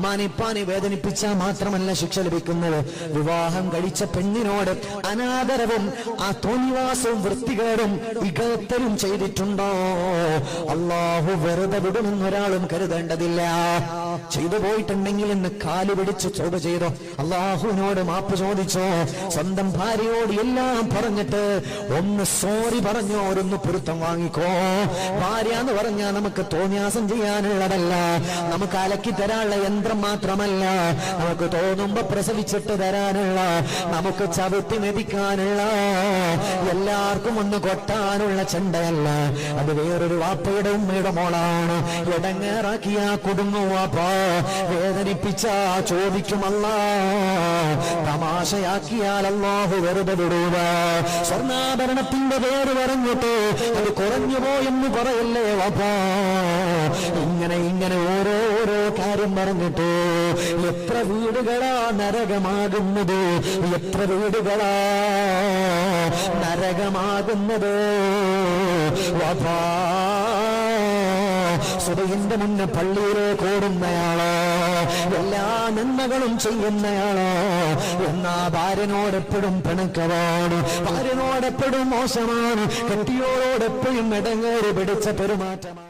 മാനിപ്പാനെ വേദനിപ്പിച്ചാൽ മാത്രമല്ല ശിക്ഷ ലഭിക്കുന്നത്, വിവാഹം കഴിച്ച പെണ്ണിനോട് അനാദരവും ആ തോന്നിവാസവും വൃത്തികേടും ഇകഴ്ത്തലും ചെയ്തിട്ടുണ്ടോ അല്ലാഹു വെറുതെ വിടുമെന്നൊരാളും കരുതേണ്ടതില്ല. ചെയ്തു പോയിട്ടുണ്ടെങ്കിൽ ഇന്ന് കാല് പിടിച്ച് ചോദ ചെയ്തോ, അള്ളാഹുവിനോട് മാപ്പ് ചോദിച്ചോ, സ്വന്തം ഭാര്യയോട് എല്ലാം പറഞ്ഞിട്ട് ഒന്ന് സോറി പറഞ്ഞോ, ഒരൊന്ന് പൊരുത്തം വാങ്ങിക്കോ. ഭാര്യ എന്ന് പറഞ്ഞാൽ നമുക്ക് തോന്നിയാസം ചെയ്യാനുള്ളതല്ല, നമുക്ക് അലക്കി തരാനുള്ള യന്ത്രം മാത്രമല്ല, നമുക്ക് തോന്നുമ്പോ പ്രസവിച്ചിട്ട് തരാനുള്ള, നമുക്ക് ചവിട്ടി മെതിക്കാനുള്ള, എല്ലാവർക്കും ഒന്ന് കൊട്ടാനുള്ള ചെണ്ടയല്ല. അത് വേറൊരു വാപ്പയുടെ ഉമ്മയുടെ മോളാണ്. ഇടങ്ങേറാക്കിയ കുടുങ്ങും വാപ്പ, വേദനിപ്പിച്ച ചോദിക്കുമല്ല, തമാശയാക്കിയാൽ അല്ലാഹു വെറുതെ വിടുക. സ്വർണ്ണാഭരണത്തിന്റെ പേര് പറഞ്ഞിട്ട് അത് കുറഞ്ഞു പോയെന്ന് പറയല്ലേ വാപ്പാ. ഇങ്ങനെ ഓരോരോ കാര്യം പറഞ്ഞിട്ട് എത്ര വീടുകളാ നരകമാകുന്നത്, എത്ര വീടുകളാ നരകമാകുന്നത് വാപ്പാ. സുബഹിന്റെ മുന്നേ പള്ളിയിലേക്ക് ഓടുന്നയാളോ, എല്ലാ നന്മകളും ചെയ്യുന്നയാളോ, എന്നാ ഭാര്യനോടെപ്പോഴും പിണക്കമാണ്, ഭാര്യനോടെപ്പോഴും മോശമാണ്, കെട്ടിയോടെപ്പോഴും ഇടങ്ങേറി പിടിച്ച പെരുമാറ്റമാണ്.